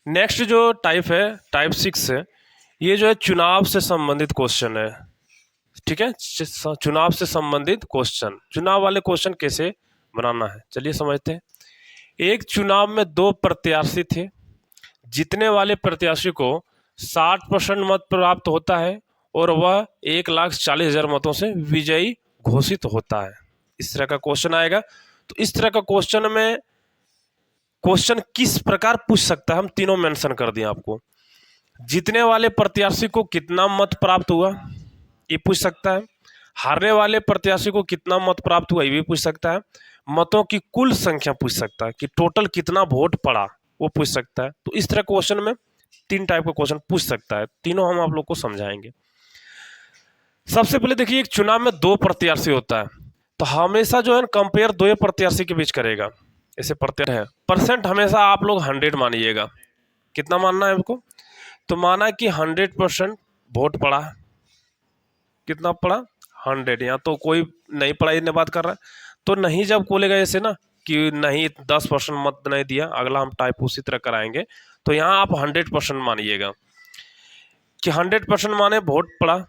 Next जो type है, type 6 है, ये जो है चुनाव से संबंधित क्वेश्चन है। ठीक है, चुनाव से संबंधित क्वेश्चन, चुनाव वाले क्वेश्चन कैसे बनाना है चलिए समझते हैं। एक चुनाव में दो प्रत्याशी थे, जीतने वाले प्रत्याशी को 60% मत प्राप्त होता है और वह 1,40,000 मतों से विजयी घोषित होता है। इस तरह का क्वेश्चन आएगा। तो इस तरह का क्वेश्चन में क्वेश्चन किस प्रकार पूछ सकता है, हम तीनों मेंशन कर दिए आपको। जीतने वाले प्रत्याशी को कितना मत प्राप्त हुआ ये पूछ सकता है, हारने वाले प्रत्याशी को कितना मत प्राप्त हुआ ये भी पूछ सकता है, मतों की कुल संख्या पूछ सकता है कि टोटल कितना वोट पड़ा वो पूछ सकता है। तो इस तरह क्वेश्चन में तीन टाइप का क्वेश्चन पूछ सकता है, तीनों हम आप लोग को समझाएंगे। सबसे पहले देखिए, एक चुनाव में दो प्रत्याशी होता है तो हमेशा जो है कंपेयर दो प्रत्याशी के बीच करेगा। ऐसे प्रत्याशी है, परसेंट हमेशा आप लोग 100 मानिएगा। कितना मानना है हमको, तो माना कि 100% वोट पड़ा। कितना पड़ा, 100। यहाँ तो कोई नहीं पड़ा इतने बात कर रहा है, तो नहीं जब बोलेगा ऐसे ना कि नहीं 10% मत नहीं दिया, अगला हम टाइप उसी तरह कराएंगे। तो यहाँ आप 100% मानिएगा कि 100% माने वोट पड़ा।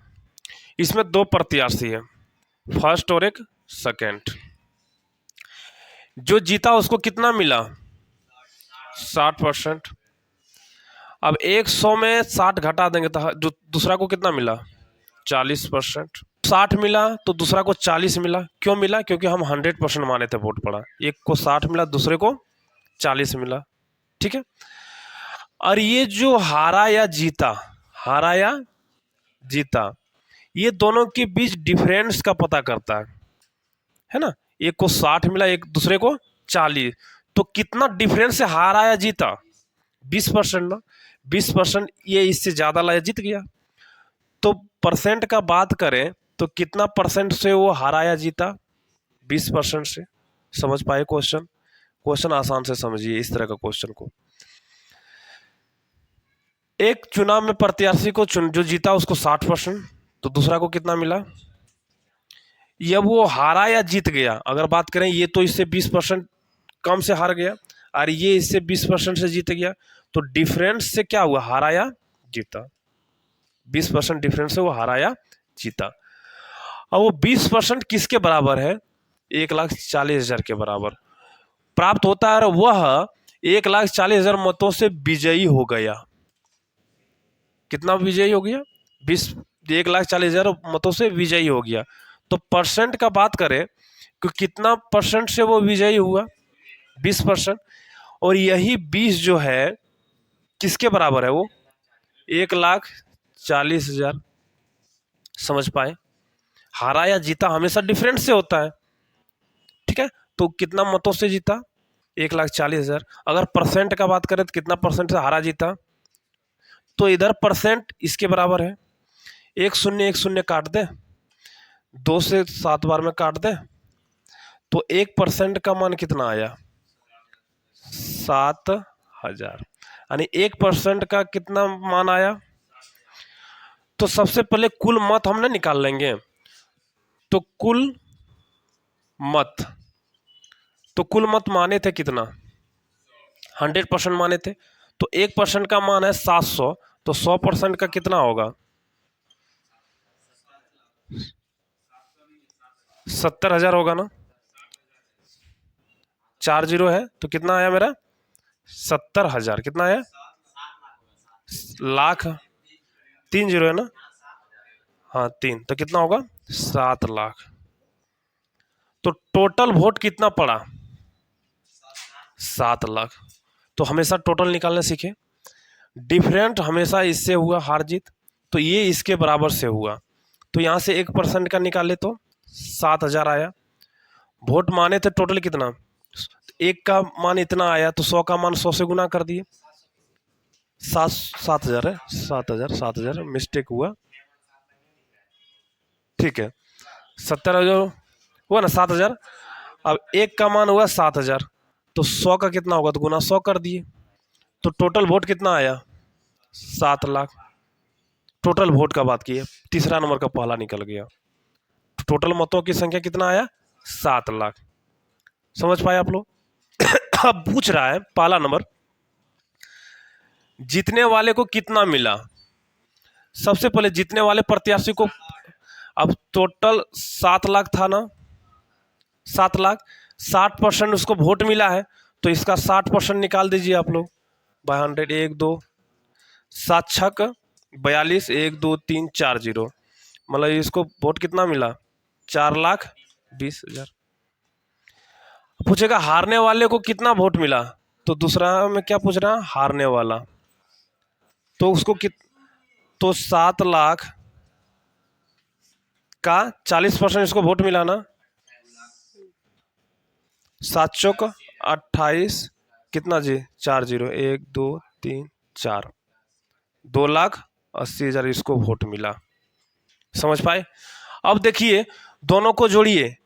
इसमें दो प्रत्याशी है, फर्स्ट और एक सेकंड। जो जीता उसको कितना मिला, 60%। अब 100 में 60 घटा देंगे तो जो दूसरा को कितना मिला, 40%। 60 मिला तो दूसरा को 40 मिला। क्यों मिला, क्योंकि हम 100% माने थे वोट पड़ा। एक को 60 मिला, दूसरे को 40 मिला। ठीक है, और ये जो हारा या जीता, हारा या जीता, ये दोनों के बीच डिफरेंस का पता करता है ना। एक को 60 मिला, एक दूसरे को 40, तो कितना डिफरेंस से हारा या जीता, 20% ना। 20% ये इससे ज्यादा लाया, जीत गया। तो परसेंट का बात करें तो कितना परसेंट से वो हारा या जीता, 20% से। समझ पाए क्वेश्चन, क्वेश्चन आसान से समझिए इस तरह का क्वेश्चन को। एक चुनाव में प्रत्याशी को जो जीता उसको 60%, तो दूसरा को कितना मिला, ये वो हारा या जीत गया। अगर बात करें ये तो इससे 20% कम से हार गया और ये इससे 20% से जीत गया, तो डिफरेंस से क्या हुआ, हारा या जीता। 20% डिफरेंस से वो हारा या जीता। और वो 20% किसके बराबर है, 1,40,000 के बराबर प्राप्त होता है। और वह 1,40,000 मतों से विजयी हो गया। कितना विजयी हो गया, 1,40,000 मतों से विजयी हो गया। तो परसेंट का बात करें कि कितना परसेंट से वो विजयी हुआ, 20%। और यही 20 जो है किसके बराबर है, वो 1,40,000। समझ पाए, हारा या जीता हमेशा डिफरेंस से होता है। ठीक है, तो कितना मतों से जीता, 1,40,000। अगर परसेंट का बात करें तो कितना परसेंट से हारा जीता, तो इधर परसेंट इसके बराबर है। एक शून्य काट दे, 2 से 7 बार में काट दे, तो 1% का मान कितना आया, 7,000। यानी 1% का कितना मान आया। तो सबसे पहले कुल मत हमने निकाल लेंगे। तो कुल मत, तो कुल मत माने थे कितना, 100% माने थे। तो 1% का मान है 700, तो 100% का कितना होगा, 70,000 होगा ना। 4 जीरो है तो कितना आया मेरा, 70,000। कितना है, लाख। 3 जीरो है ना, हाँ 3, तो कितना होगा, 7 लाख। तो टोटल वोट कितना पड़ा, 7 लाख। तो हमेशा टोटल निकालना सीखे। डिफरेंट हमेशा इससे हुआ हार जीत, तो ये इसके बराबर से हुआ। तो यहाँ से 1% का निकाले तो 7,000 आया। वोट माने थे टोटल कितना, एक का मान इतना आया, तो 100 का मान 100 से गुना कर दिए। 7,000 है, 7,000 मिस्टेक हुआ। ठीक है, 70,000 हुआ ना, 7,000। अब एक का मान हुआ 7,000, तो 100 का कितना होगा, तो गुना 100 कर दिए। तो टोटल वोट कितना आया, 7 लाख। टोटल वोट का बात की है, तीसरा नंबर का पहला निकल गया। तो टोटल मतों की संख्या कितना आया, 7 लाख। समझ पाए आप लोग। अब पूछ रहा है पहला नंबर, जीतने वाले को कितना मिला। सबसे पहले जीतने वाले प्रत्याशी को, अब टोटल 7 लाख था ना, 7 लाख, 60% उसको वोट मिला है, तो इसका 60% निकाल दीजिए आप लोग बाय 100। 1 2 7 छक 42, 1 2 3 4 0, मतलब इसको वोट कितना मिला, 4,20,000। पूछेगा हारने वाले को कितना वोट मिला, तो दूसरा में क्या पूछ रहा है, हारने वाला, तो उसको तो 7 लाख का 40% इसको वोट मिला ना, 7 चौक 28, कितना जी, 4 0, 1 2 3 4, 2,80,000 इसको वोट मिला। समझ पाए। अब देखिए दोनों को जोड़िए,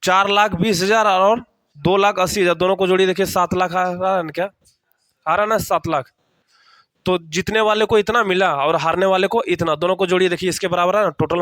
4,20,000 और 2,80,000 दोनों को जोड़िए, देखिए 7 लाख आ रहा है क्या, आ रहा ना 7 लाख। तो जीतने वाले को इतना मिला और हारने वाले को इतना, दोनों को जोड़िए, देखिए इसके बराबर है ना, टोटल